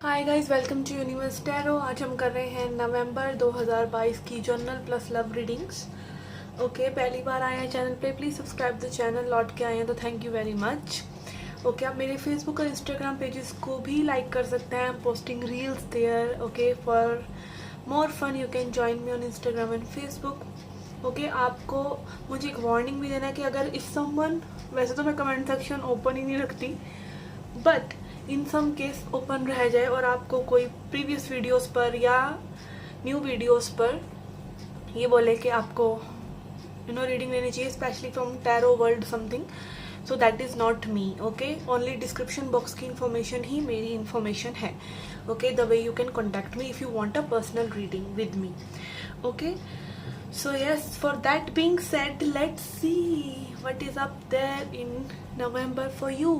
Hi guys, welcome to Universe Tarot. आज हम कर रहे हैं नवंबर 2022 की general plus love readings. Okay, पहली बार आए हैं चैनल पे, प्लीज़ सब्सक्राइब द चैनल। लौट के आए हैं तो thank you very much. Okay, आप मेरे फेसबुक और इंस्टाग्राम पेजेस को भी लाइक कर सकते हैं। I am posting reels there. Okay, for more fun you can join me on Instagram and Facebook. Okay, आपको मुझे एक वार्निंग भी देना है कि अगर इफ समवन, वैसे तो मैं कमेंट सेक्शन ओपन ही नहीं रखती, but in some case open रह जाए और आपको कोई प्रीवियस वीडियोस पर या न्यू वीडियोस पर ये बोले कि आपको रीडिंग लेनी चाहिए, specially from tarot world something, so that is not me. Okay, only description box की इन्फॉर्मेशन ही मेरी इन्फॉर्मेशन है। Okay, the way you can contact me if you want a personal reading with me. Okay, so yes, for that being said, let's see what is up there in November for you.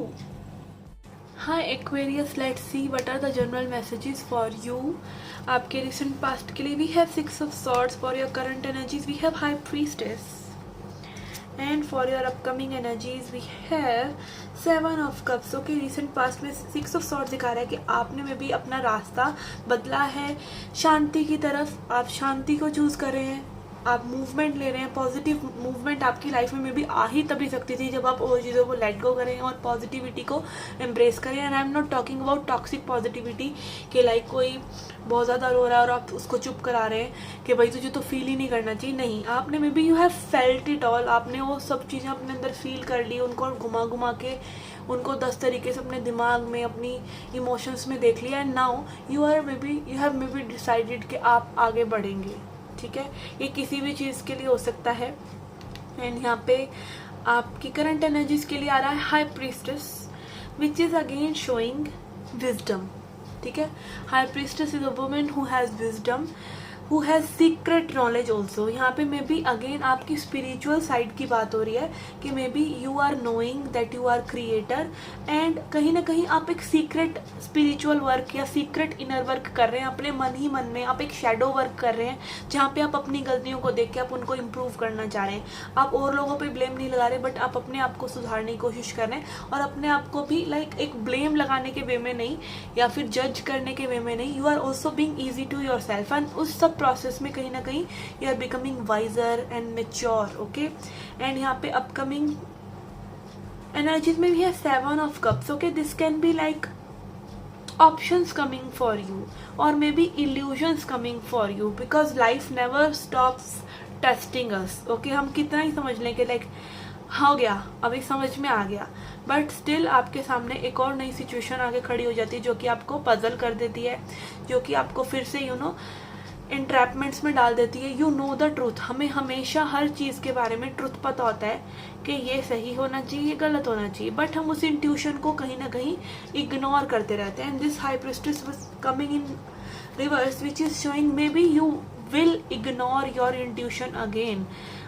Hi Aquarius, let's see what are the general messages for you. आपके recent past के लिए we have Six of Swords. For your current energies we have High Priestess, and for your upcoming energies we have Seven of Cups. Okay, recent past में Six of Swords दिखा रहा है कि आपने में भी अपना रास्ता बदला है शांति की तरफ। आप शांति को चूज कर रहे हैं, आप मूवमेंट ले रहे हैं। पॉजिटिव मूवमेंट आपकी लाइफ में भी आ ही तभी सकती थी जब आप वो चीज़ों को लेट गो करें और पॉजिटिविटी को एम्ब्रेस करें। And I am not talking about toxic positivity कि लाइक कोई बहुत ज़्यादा रो रहा है और आप उसको चुप करा रहे हैं कि भाई तुझे तो फील ही नहीं करना चाहिए। नहीं, आपने may be you have felt it all. आपने वो सब चीज़ें अपने अंदर फील कर ली, उनको घुमा घुमा के उनको 10 तरीके से अपने दिमाग में, अपनी इमोशंस में देख लिया। And now you have may be decided कि आप आगे बढ़ेंगे। ठीक है, ये किसी भी चीज़ के लिए हो सकता है। एंड यहाँ पे आपकी करंट एनर्जीज के लिए आ रहा है high priestess, which is again showing wisdom. ठीक है, high priestess is a woman who has wisdom, who has secret knowledge also. यहाँ पे मे बी अगेन आपकी स्पिरिचुअल साइड की बात हो रही है कि may be you are knowing that you are creator, and कहीं ना कहीं आप एक सीक्रेट स्पिरिचुअल वर्क या सीक्रेट इनर वर्क कर रहे हैं अपने मन ही मन में। आप एक शेडो वर्क कर रहे हैं जहाँ पे आप अपनी गलतियों को देख के आप उनको इम्प्रूव करना चाह रहे हैं। आप और लोगों पे ब्लेम नहीं लगा रहे, बट आप अपने आप को सुधारने की कोशिश कर रहे हैं। और अपने आप को भी लाइक एक ब्लेम लगाने के वे में नहीं या फिर जज करने के वे में नहीं, you are also being easy to yourself. And उस सब प्रोसेस में कहीं ना कहीं you are becoming wiser and mature. Okay, and यहाँ पे अपकमिंग एनर्जीज में भी है seven of cups. Okay, this can be like options coming for you or maybe illusions coming for you because life never stops testing us. Okay, हम कितना ही समझ लें कि लाइक हो गया, अभी समझ में आ गया, बट स्टिल आपके सामने एक और नई सिचुएशन आगे खड़ी हो जाती है जो कि आपको पजल कर देती है, जो कि आपको फिर से इंट्रैपमेंट्स में डाल देती है। You know the truth. हमें हमेशा हर चीज़ के बारे में ट्रूथ पता होता है कि ये सही होना चाहिए, ये गलत होना चाहिए, बट हम उस इंट्यूशन को कहीं ना कहीं इग्नोर करते रहते हैं। And this high priestess was coming in reverse which is showing may be you will ignore your intuition again.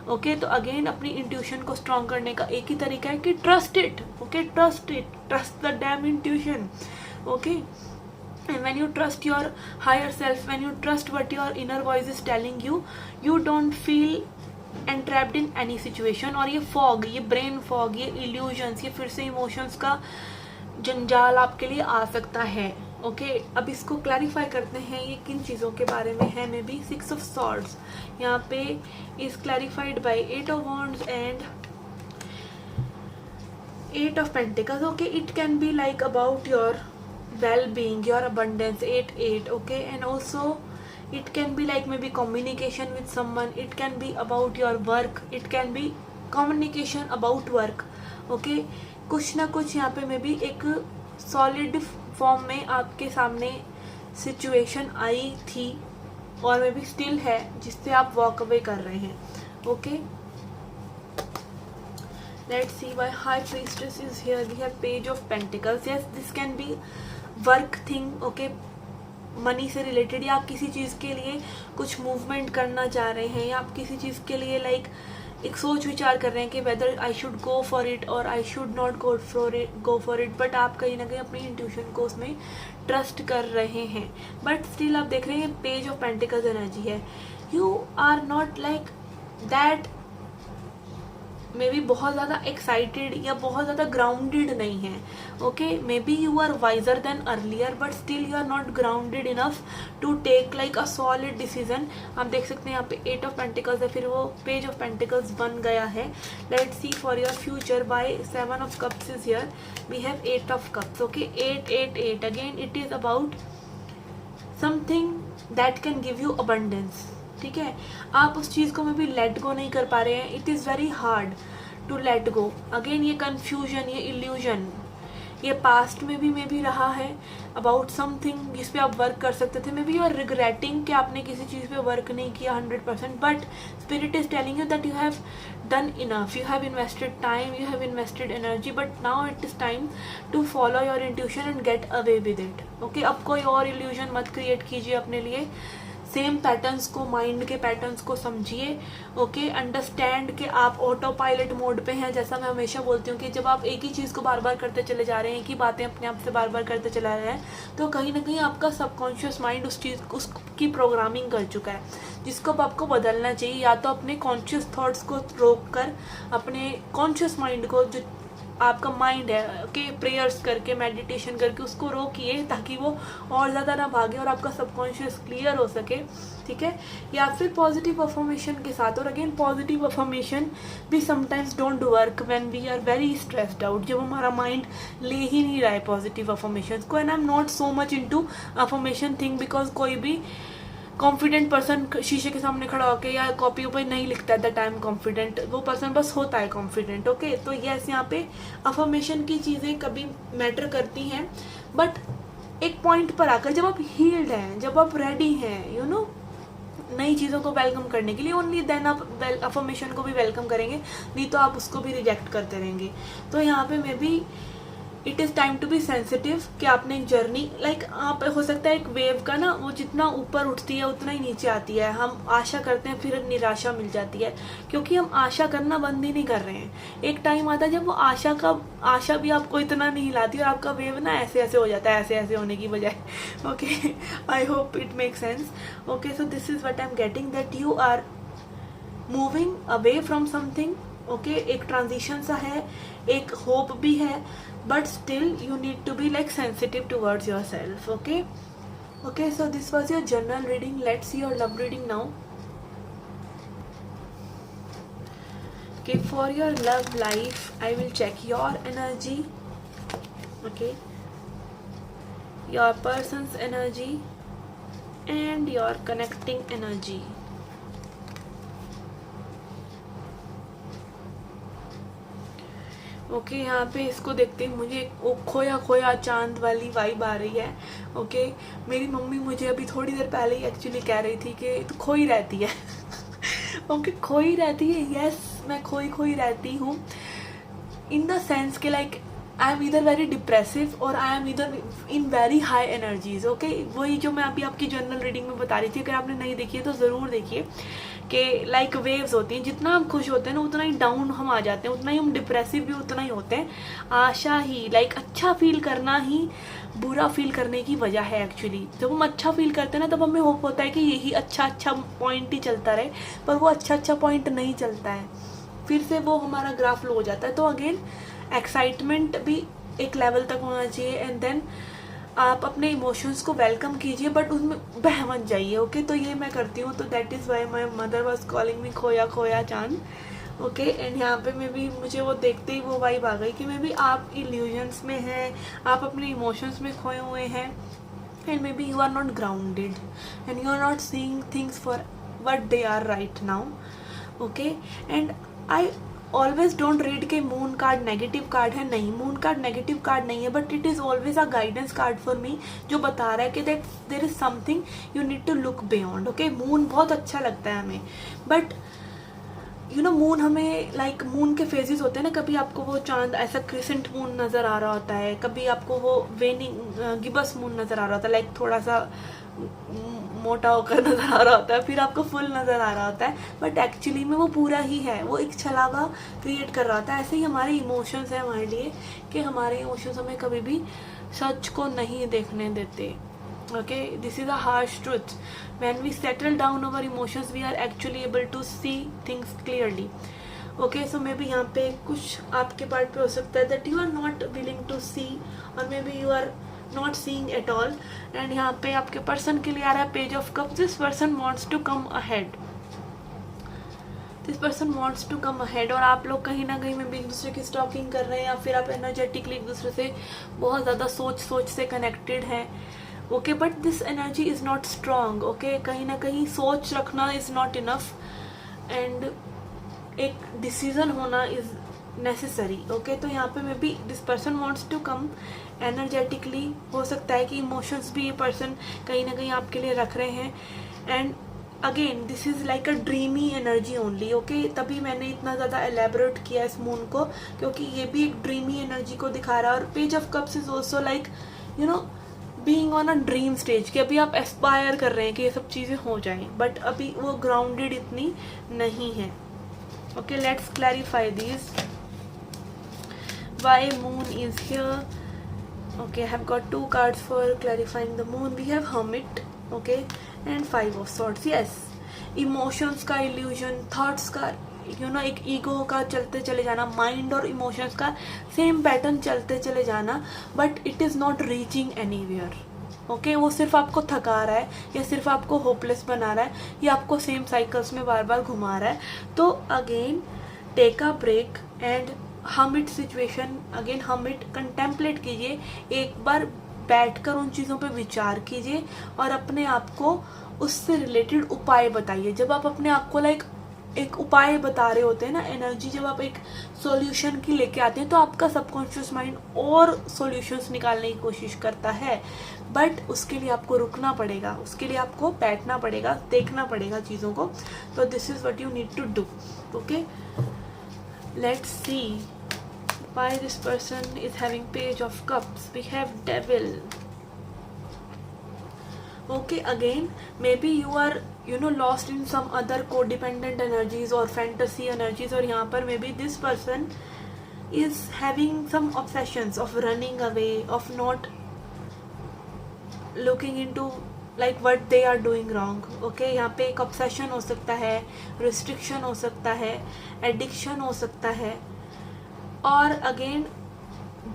Okay, तो अगेन अपनी इंट्यूशन को स्ट्रॉन्ग करने का एक ही तरीका है कि trust it. Okay, trust it, trust the dam intuition. Okay, and when you trust your higher self, when you trust what your inner voice is telling you, you don't feel entrapped in any situation। और ये fog, ये brain fog, ये illusions, ये फिर से emotions का जंजाल आपके लिए आ सकता है। ओके, अब इसको क्लैरिफाई करते हैं ये किन चीज़ों के बारे में है। मे बी सिक्स ऑफ सॉर्ड्स यहाँ पे is clarified by eight of wands and eight of pentacles. Okay, it can be like about your well-being, your abundance, 8 okay, and also it can be like maybe communication with someone, it can be about your work, it can be communication about work। okay, कुछ ना कुछ यहाँ पे may be एक solid form में आपके सामने situation आई थी और मे बी स्टिल है जिससे आप वॉक अवे कर रहे हैं। Okay, let's see why high priestess is here. We have page of pentacles. Yes, this can be work thing. Okay, money से रिलेटेड, या आप किसी चीज़ के लिए कुछ मूवमेंट करना चाह रहे हैं, या आप किसी चीज़ के लिए लाइक एक सोच विचार कर रहे हैं कि whether I should go for it और I should not go for it, but आप कहीं ना कहीं अपनी इंट्यूशन को उसमें ट्रस्ट कर रहे हैं। बट स्टिल आप देख रहे हैं पेज ऑफ पेंटिकल्स एनर्जी है। You are not like that maybe बहुत ज़्यादा एक्साइटेड या बहुत ज़्यादा ग्राउंडेड नहीं है. Okay, may be you are wiser than earlier but still you are not grounded enough to take like a solid decision. आप देख सकते हैं यहाँ पे 8 ऑफ पेंटिकल्स है, फिर वो पेज ऑफ पेंटिकल्स बन गया है. Let's see for your future by 7 of cups is here, we have 8 of cups. Okay, 8 8 8 again it is about something that can give you abundance. ठीक है, आप उस चीज़ को में भी लेट गो नहीं कर पा रहे हैं. It is very hard to let go. Again ये कन्फ्यूजन, ये इल्यूजन, ये पास्ट में भी रहा है अबाउट समथिंग जिस पे आप वर्क कर सकते थे. May be you are regretting कि आपने किसी चीज़ पे वर्क नहीं किया 100%, but spirit is telling you that you have done enough, you have invested time, you have invested energy, but now it is time to follow your intuition and get away with it. Okay, अब कोई और illusion मत create कीजिए अपने लिए. Same patterns को, mind के patterns को समझिए. ओके, अंडरस्टैंड कि आप ऑटो पायलट मोड पे हैं. जैसा मैं हमेशा बोलती हूँ कि जब आप एक ही चीज़ को बार बार करते चले जा रहे हैं, एक ही बातें अपने आप से बार बार करते चला रहे हैं, तो कहीं ना कहीं आपका सबकॉन्शियस माइंड उस चीज़ उसकी प्रोग्रामिंग कर चुका है, जिसको अब आपको बदलना चाहिए. या तो अपने कॉन्शियस थॉट्स को रोक कर अपने कॉन्शियस माइंड को, जो आपका माइंड है, ओके, प्रेयर्स करके, मेडिटेशन करके उसको रोकिए ताकि वो और ज़्यादा ना भागे और आपका सबकॉन्शियस क्लियर हो सके. ठीक है, या फिर पॉजिटिव अफर्मेशन के साथ. और अगेन पॉजिटिव अफर्मेशन भी sometimes don't work when we are very stressed out, जब हमारा माइंड ले ही नहीं रहा है पॉजिटिव अफर्मेशन को. And I am not so much into affirmation thing because कोई भी कॉन्फिडेंट पर्सन शीशे के सामने खड़ा होकर या कॉपियों पर नहीं लिखता है द टाइम कॉन्फिडेंट, वो पर्सन बस होता है कॉन्फिडेंट. ओके, तो यस, यहाँ पे अफर्मेशन की चीज़ें कभी मैटर करती हैं, बट एक पॉइंट पर आकर जब आप हील्ड हैं, जब आप रेडी हैं, यू नो, नई चीज़ों को वेलकम करने के लिए, ओनली देन आप अफर्मेशन को भी वेलकम करेंगे, नहीं तो आप उसको भी रिजेक्ट करते रहेंगे. तो यहाँ पे may be it is time to be sensitive कि आपने एक जर्नी, लाइक आप, हो सकता है एक वेव का ना, वो जितना ऊपर उठती है उतना ही नीचे आती है. हम आशा करते हैं, फिर निराशा मिल जाती है, क्योंकि हम आशा करना बंद ही नहीं कर रहे हैं. एक टाइम आता है जब वो आशा भी आपको इतना नहीं लाती और आपका वेव ना ऐसे ऐसे हो जाता है, ऐसे ऐसे होने की बजाय. Okay, I hope it make sense. Okay, so this is what I am getting, that you are moving away from something. Okay, एक ट्रांजिशन सा है, एक होप भी है, but still you need to be like sensitive towards yourself. Okay, so this was your general reading. Let's see your love reading now. Okay, for your love life I will check your energy, okay, your person's energy and your connecting energy. Okay, यहाँ पे इसको देखते ही मुझे खोया खोया चांद वाली vibe आ रही है. ओके, मेरी मम्मी मुझे अभी थोड़ी देर पहले ही एक्चुअली कह रही थी कि तू खोई रहती है. ओके, खोई रहती है. यस, मैं खोई रहती हूँ, इन द सेंस के लाइक आई एम इधर वेरी डिप्रेसिव और आई एम इधर in very high energies. Okay, वही जो मैं अभी आपकी जर्नल रीडिंग में बता रही थी, अगर आपने नहीं देखी है तो ज़रूर देखिए कि लाइक वेव्स होती हैं, जितना हम खुश होते हैं ना उतना ही डाउन हम आ जाते हैं, उतना ही हम डिप्रेसिव भी उतना ही होते हैं. आशा ही, लाइक अच्छा फील करना ही बुरा फील करने की वजह है एक्चुअली. जब हम अच्छा फील करते हैं ना, तब हमें होप होता है कि यही अच्छा पॉइंट ही चलता रहे, पर वो अच्छा पॉइंट नहीं चलता है, फिर से वो हमारा ग्राफ लो हो जाता है. तो अगेन एक्साइटमेंट भी एक लेवल तक होना चाहिए, एंड देन आप अपने इमोशंस को वेलकम कीजिए, बट उसमें बह मत जाइए. ओके, तो ये मैं करती हूँ. तो that is why my mother was calling me खोया खोया चांद. ओके, एंड यहाँ पे मे बी मुझे वो देखते ही वो वाइब आ गई कि मे बी आप इल्यूजन्स में हैं, आप अपने इमोशंस में खोए हुए हैं, and may be you are not grounded and you are not seeing things for what they are right now. Okay, and I always don't read के मून कार्ड नेगेटिव कार्ड है. नहीं, मून कार्ड नेगेटिव कार्ड नहीं है, but it is always a guidance card for me, जो बता रहा है कि that there is something you need to look beyond. Okay, moon बहुत अच्छा लगता है हमें, बट यू नो मून हमें लाइक मून के फेजेस होते हैं ना, कभी आपको वो चांद ऐसा क्रिसेंट मून नज़र आ रहा होता है, कभी आपको वो वेनिंग गिबस मून नज़र आ रहा होता है, लाइक थोड़ा सा मोटा होकर नज़र आ रहा होता है, फिर आपको फुल नज़र आ रहा होता है, बट एक्चुअली में वो पूरा ही है, वो एक छलावा क्रिएट कर रहा होता है. ऐसे ही हमारे इमोशंस हैं हमारे लिए, कि हमारे इमोशंस हमें कभी भी सच को नहीं देखने देते. Okay, this is a harsh truth. When we settle down our emotions, we are actually able to see things clearly. Okay, so maybe यहाँ पे कुछ आपके पार्ट पे हो सकता है that you are not willing to see, और may be you are not seeing at all. And यहाँ पे आपके पर्सन के लिए आ रहा है page of cups. This person wants to come ahead, this person wants to come ahead. और आप लोग कहीं ना कहीं में भी एक दूसरे की स्टॉकिंग कर रहे हैं, या फिर आप एनर्जेटिकली एक दूसरे से बहुत ज़्यादा सोच से कनेक्टेड हैं। Okay, but this energy is not strong. Okay, कहीं ना कहीं सोच रखना इज़ नॉट इनफ, एंड एक डिसीजन होना इज़ नेसेसरी। ओके, तो यहाँ पे may be this person wants to come energetically. हो सकता है कि इमोशंस भी ये पर्सन कहीं ना कहीं आपके लिए रख रहे हैं। And again this is like a dreamy energy only. Okay, तभी मैंने इतना ज़्यादा एलेबोरेट किया इस मून को, क्योंकि ये भी एक ड्रीमी एनर्जी को दिखा रहा है। और page of cups is also like you know being on a dream stage, कि अभी आप एस्पायर कर रहे हैं कि ये सब चीज़ें हो जाएं, बट अभी वो ग्राउंडेड इतनी नहीं है। Okay, let's clarify this, why moon is here. Okay, I have got 2 cards for clarifying the moon. We have Hermit, okay, and 5 of Swords. Yes, emotions का illusion, thoughts का एक ईगो का चलते चले जाना, माइंड और इमोशंस का same pattern चलते चले जाना, but it is not reaching anywhere. Okay, वो सिर्फ आपको थका रहा है, या सिर्फ आपको होपलेस बना रहा है, या आपको सेम साइकिल्स में बार बार घुमा रहा है। तो again take a break and hermit situation, again hermit contemplate कीजिए, एक बार बैठकर उन चीज़ों पे विचार कीजिए और अपने आप को उससे रिलेटेड उपाय बताइए। जब आप अपने आप को एक उपाय बता रहे होते हैं ना, एनर्जी जब आप एक सॉल्यूशन की लेके आते हैं, तो आपका सबकॉन्शियस माइंड और सॉल्यूशंस निकालने की कोशिश करता है, बट उसके लिए आपको रुकना पड़ेगा, उसके लिए आपको बैठना पड़ेगा, देखना पड़ेगा चीज़ों को। तो this is what you need to do. Okay, let's see why this person is having page of cups. We have devil. Okay, again maybe you are lost in some other codependent energies or fantasy energies, और यहाँ पर maybe this person is having some obsessions of running away, of not looking into like what they are doing wrong. Okay, यहाँ पे एक obsession हो सकता है, restriction हो सकता है, एडिक्शन हो सकता है। और again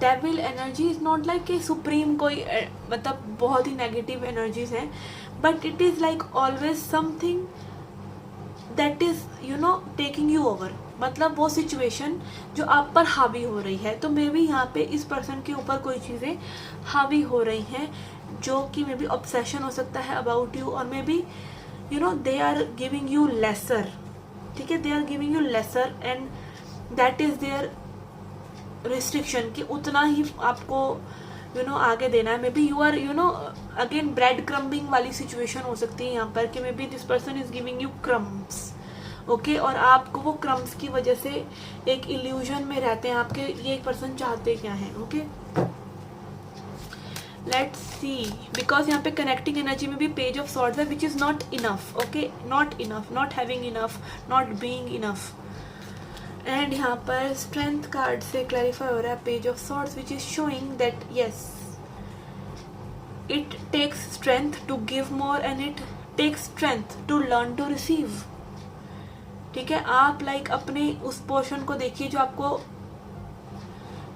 devil energy is not like कि सुप्रीम कोई मतलब बहुत ही नेगेटिव एनर्जीज हैं, but it is like always something that is taking you over, मतलब वो सिचुएशन जो आप पर हावी हो रही है। तो मे बी यहाँ पे इस पर्सन के ऊपर कोई चीज़ें हावी हो रही हैं, जो कि मे बी ऑब्सेशन हो सकता है अबाउट यू, और maybe they are giving you lesser. ठीक है, they are giving you lesser and that is their restriction, कि उतना ही आपको आगे देना है। May be you are again bread crumbing वाली सिचुएशन हो सकती है यहाँ पर, कि may be this person is giving you crumbs. Okay, और आपको वो क्रम्स की वजह से एक इल्यूजन में रहते हैं आपके ये एक पर्सन चाहते क्या हैं। ओके, लेट्स सी, बिकॉज यहाँ पे कनेक्टिंग एनर्जी में भी पेज ऑफ सॉर्ड्स है, which is not enough. Okay, not enough, not having enough, not being enough. And यहाँ पर स्ट्रेंथ कार्ड से क्लैरिफाई हो रहा है page of swords, which is showing that yes it takes strength to give more and it takes strength to learn to receive. ठीक है, आप अपने उस पोर्शन को देखिए जो आपको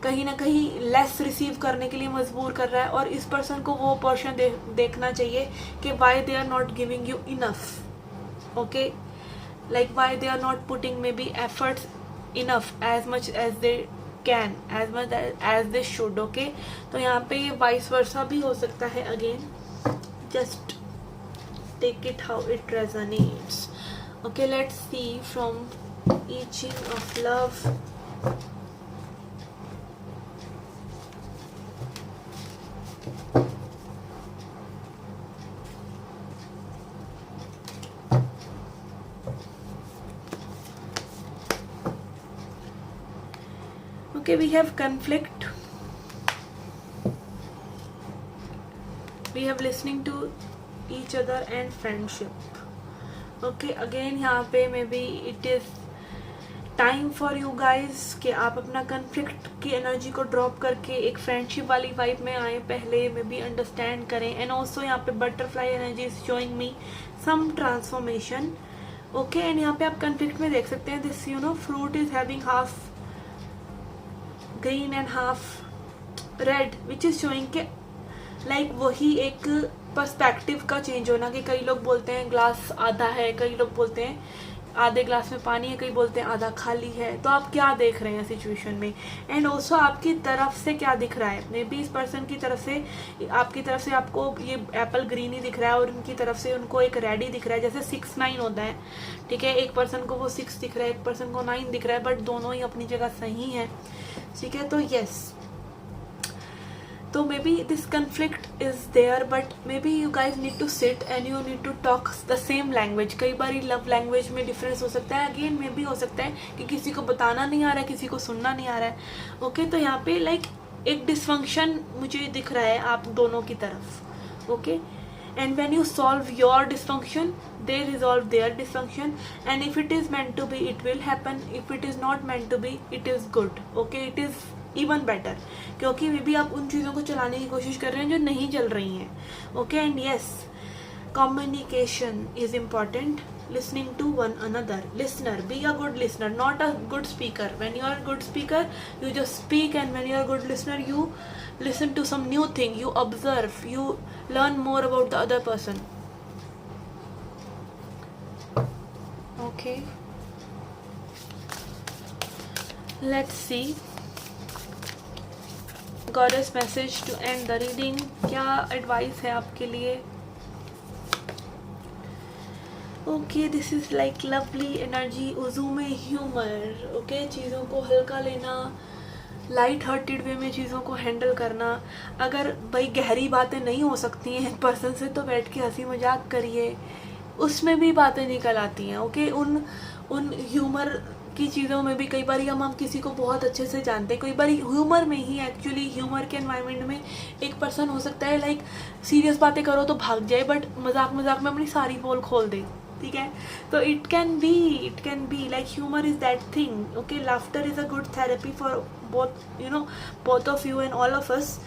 कहीं ना कहीं लेस रिसीव करने के लिए मजबूर कर रहा है, और इस पर्सन को वो पोर्शन देखना चाहिए कि why they are not giving you enough. Okay, like why they are not putting maybe efforts enough as much as they can, as much as they should. Okay, तो यहाँ पे ये vice versa भी हो सकता है। Again just take it how it resonates. Okay, let's see from I Ching of love. Okay, we have conflict. We have listening to each other and friendship. Okay, again यहाँ पे may be it is time for you guys कि आप अपना conflict की energy को drop करके एक friendship वाली वाइब में आए, पहले मे बी अंडरस्टैंड करें। एंड ऑल्सो यहाँ पे butterfly energy is showing me some transformation. Okay and यहाँ पे आप कन्फ्लिक्ट में देख सकते हैं this fruit is having half green and half red which is showing के लाइक वही एक पर्सपेक्टिव का चेंज होना कि कई लोग बोलते हैं ग्लास आधा है, कई लोग बोलते हैं आधे ग्लास में पानी है, कई बोलते हैं आधा खाली है। तो आप क्या देख रहे हैं सिचुएशन में एंड ऑल्सो आपकी तरफ से क्या दिख रहा है। मे बी इस पर्सन की तरफ से आपकी तरफ से आपको ये एप्पल ग्रीन ही दिख रहा है और उनकी तरफ से उनको एक रेड ही दिख रहा है, जैसे 6-9 होता है, ठीक है। एक पर्सन को वो 6 दिख रहा है, एक पर्सन को 9 दिख रहा है, बट दोनों ही अपनी जगह सही है, ठीक है। तो यस, तो may be this conflict is there but maybe you guys need to sit and you need to talk the same language। कई बार लव लैंग्वेज में डिफरेंस हो सकता है, अगेन मे बी हो सकता है कि किसी को बताना नहीं आ रहा है, किसी को सुनना नहीं आ रहा है। ओके तो यहाँ पे लाइक एक डिसफंक्शन मुझे दिख रहा है आप दोनों की तरफ। Okay and when you solve your dysfunction they resolve their dysfunction and if it is meant to be it will happen, if it is not meant to be it is good। okay it is even better क्योंकि may be आप उन चीज़ों को चलाने की कोशिश कर रहे हैं जो नहीं चल रही हैं। Okay and yes, communication is important, listening to one another, listener, be a good listener, not a good speaker। when you are a good speaker you just speak and when you are a good listener you listen to some new thing, you observe, you learn more about the other person। okay let's see goddess message to end the reading. क्या advice है आपके लिए? Okay this is like lovely energy, उजूम humour. Okay चीज़ों को हल्का लेना, light hearted वे में चीज़ों को हैंडल करना। अगर भाई गहरी बातें नहीं हो सकती हैं एक पर्सन से तो बैठ के हंसी मजाक करिए, उसमें भी बातें निकल आती हैं। ओके उन ह्यूमर की चीज़ों में भी कई बार हम किसी को बहुत अच्छे से जानते हैं, कई बार ह्यूमर में ही एक्चुअली ह्यूमर के एनवायरनमेंट में एक पर्सन हो सकता है लाइक सीरियस बातें करो तो भाग जाए बट मजाक मजाक में अपनी सारी पोल खोल दे, ठीक है। तो it can be like humour is that thing. Okay laughter is a good therapy for both of you and all of us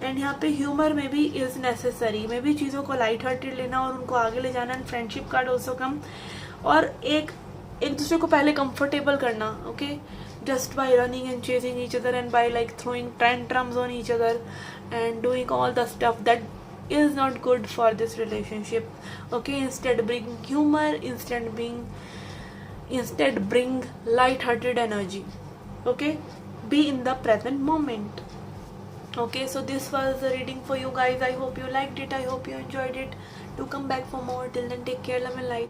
and यहाँ पे ह्यूमर में भी इज नेसेसरी। में भी चीज़ों को लाइट हार्टेड लेना और उनको आगे ले जाना and friendship card also come. और एक दूसरे को पहले कंफर्टेबल करना। Okay just by running and chasing each other and by like throwing tantrums on each other and doing all the stuff that is not good for this relationship। okay instead bring humor, instead bring light-hearted energy। okay be in the present moment। okay so this was the reading for you guys, I hope you liked it, I hope you enjoyed it, do come back for more, till then take care, love and light।